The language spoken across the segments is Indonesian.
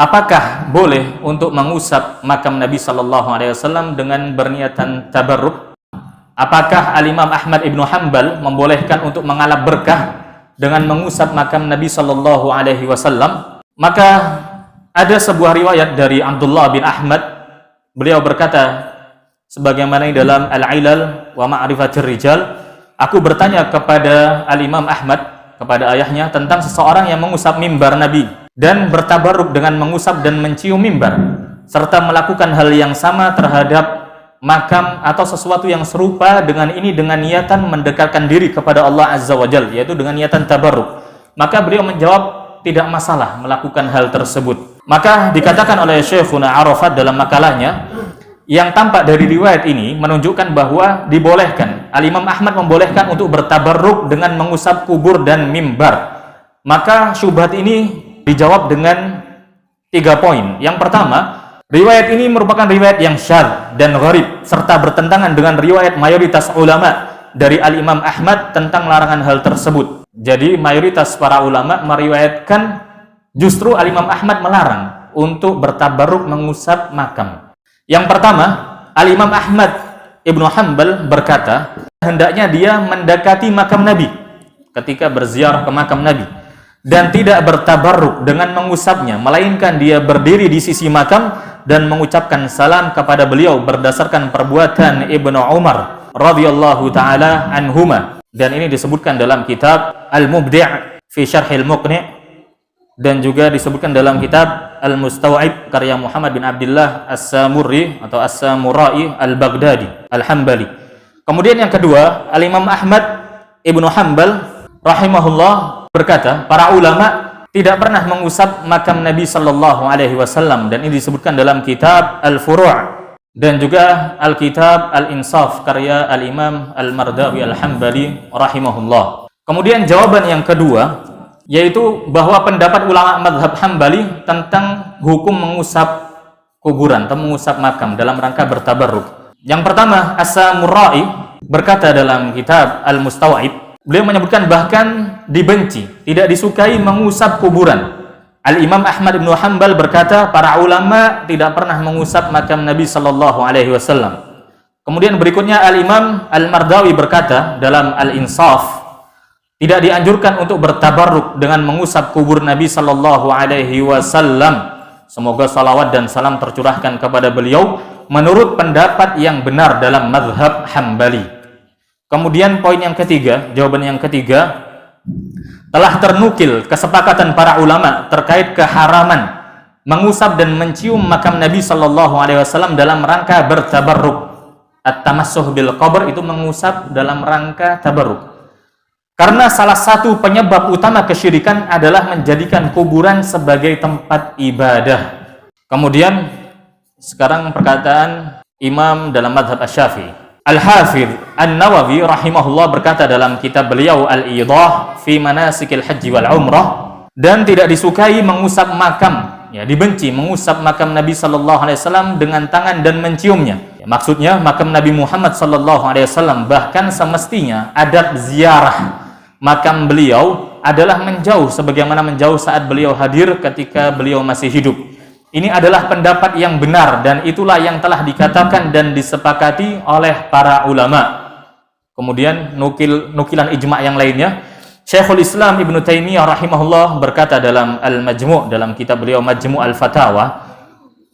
apakah boleh untuk mengusap makam Nabi Sallallahu Alaihi Wasallam dengan berniatan tabarruk? Apakah Al-Imam Ahmad Ibnu Hanbal membolehkan untuk mengalap berkah dengan mengusap makam Nabi Sallallahu Alaihi Wasallam? Maka ada sebuah riwayat dari Abdullah bin Ahmad, beliau berkata sebagaimana di dalam Al-Ilal wa Ma'rifatir Rijal, aku bertanya kepada Al-Imam Ahmad, kepada ayahnya, tentang seseorang yang mengusap mimbar Nabi dan bertabarruk dengan mengusap dan mencium mimbar, serta melakukan hal yang sama terhadap makam atau sesuatu yang serupa dengan ini dengan niatan mendekatkan diri kepada Allah Azza wa Jalla, yaitu dengan niatan tabarruk. Maka beliau menjawab tidak masalah melakukan hal tersebut. Maka dikatakan oleh Syekhuna Arafat dalam makalahnya, yang tampak dari riwayat ini menunjukkan bahwa dibolehkan, Al-Imam Ahmad membolehkan untuk bertabarruk dengan mengusap kubur dan mimbar. Maka syubhat ini dijawab dengan 3 poin. Yang pertama, riwayat ini merupakan riwayat yang syadz dan gharib, serta bertentangan dengan riwayat mayoritas ulama dari Al-Imam Ahmad tentang larangan hal tersebut. Jadi mayoritas para ulama meriwayatkan justru Al-Imam Ahmad melarang untuk bertabarruk mengusap makam. Yang pertama, Al-Imam Ahmad Ibnu Hanbal berkata, hendaknya dia mendekati makam Nabi ketika berziarah ke makam Nabi dan tidak bertabarruk dengan mengusapnya, melainkan dia berdiri di sisi makam dan mengucapkan salam kepada beliau berdasarkan perbuatan Ibnu Umar radhiyallahu taala anhuma, dan ini disebutkan dalam kitab Al-Mubdi' fi Syarhil Muqni' dan juga disebutkan dalam kitab Al-Mustaw'ib karya Muhammad bin Abdullah As-Samurri atau As-Samurai Al-Baghdadi Al-Hambali. Kemudian yang kedua, Al-Imam Ahmad Ibnu Hanbal rahimahullah berkata, para ulama tidak pernah mengusap makam Nabi Sallallahu Alaihi Wasallam, dan ini disebutkan dalam kitab Al-Furu' dan juga Al-Kitab Al-Insaf karya Al-Imam Al-Mardawi Al-Hambali rahimahullah. Kemudian jawaban yang kedua, yaitu bahwa pendapat ulama mazhab Hambali tentang hukum mengusap kuburan atau mengusap makam dalam rangka bertabarruk. Yang pertama, As-Samurai berkata dalam kitab Al-Mustaw'ib, beliau menyebutkan bahkan dibenci, tidak disukai mengusap kuburan. Al-Imam Ahmad Ibnu Hanbal berkata, para ulama tidak pernah mengusap makam Nabi Sallallahu Alaihi Wasallam. Kemudian berikutnya Al-Imam Al-Mardawi berkata dalam Al-Insaf, tidak dianjurkan untuk bertabarruk dengan mengusap kubur Nabi Sallallahu Alaihi Wasallam. Semoga salawat dan salam tercurahkan kepada beliau menurut pendapat yang benar dalam mazhab Hambali. Kemudian poin yang ketiga, jawaban yang ketiga, telah ternukil kesepakatan para ulama terkait keharaman mengusap dan mencium makam Nabi Sallallahu Alaihi Wasallam dalam rangka bertabarruk. At-tamassuh bil qabr itu mengusap dalam rangka tabarruk. Karena salah satu penyebab utama kesyirikan adalah menjadikan kuburan sebagai tempat ibadah. Kemudian sekarang perkataan imam dalam mazhab Asy-Syafi'i. Al-Hafidz An-Nawawi rahimahullah berkata dalam kitab beliau Al-Idah fi Manasikil Haji wal Umrah, dan tidak disukai mengusap makam, ya dibenci mengusap makam Nabi Sallallahu Alaihi Wasallam dengan tangan dan menciumnya. Ya, maksudnya makam Nabi Muhammad Sallallahu Alaihi Wasallam, bahkan semestinya adab ziarah makam beliau adalah menjauh sebagaimana menjauh saat beliau hadir ketika beliau masih hidup. Ini adalah pendapat yang benar dan itulah yang telah dikatakan dan disepakati oleh para ulama. Kemudian nukilan ijma' yang lainnya, Syekhul Islam Ibnu Taimiyah rahimahullah berkata dalam Al-Majmu', dalam kitab beliau Majmu' Al-Fatawa,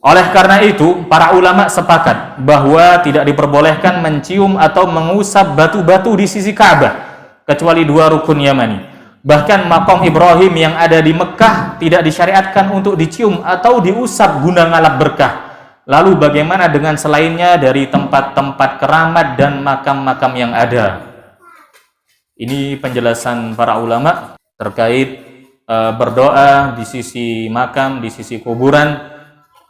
oleh karena itu para ulama sepakat bahwa tidak diperbolehkan mencium atau mengusap batu-batu di sisi Ka'bah kecuali 2 rukun Yamani. Bahkan maqam Ibrahim yang ada di Mekah tidak disyariatkan untuk dicium atau diusap guna ngalap berkah. Lalu bagaimana dengan selainnya dari tempat-tempat keramat dan makam-makam yang ada? Ini penjelasan para ulama terkait berdoa di sisi makam, di sisi kuburan,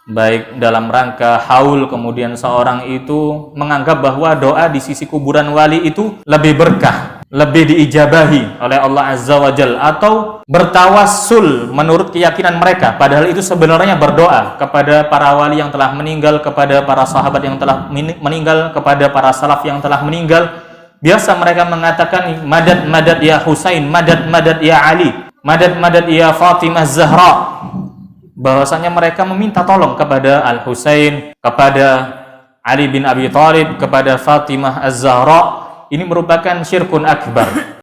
baik dalam rangka haul, kemudian seorang itu menganggap bahwa doa di sisi kuburan wali itu lebih berkah, lebih diijabahi oleh Allah Azza wa Jalla, atau bertawassul menurut keyakinan mereka, padahal itu sebenarnya berdoa kepada para wali yang telah meninggal, kepada para sahabat yang telah meninggal, kepada para salaf yang telah meninggal. Biasa mereka mengatakan madad madad ya Husain, madad madad ya Ali, madad madad ya Fatimah Zahra. bahwasanya mereka meminta tolong kepada Al-Husain, kepada Ali bin Abi Thalib, kepada Fatimah Az-Zahra. Ini merupakan syirkun akbar.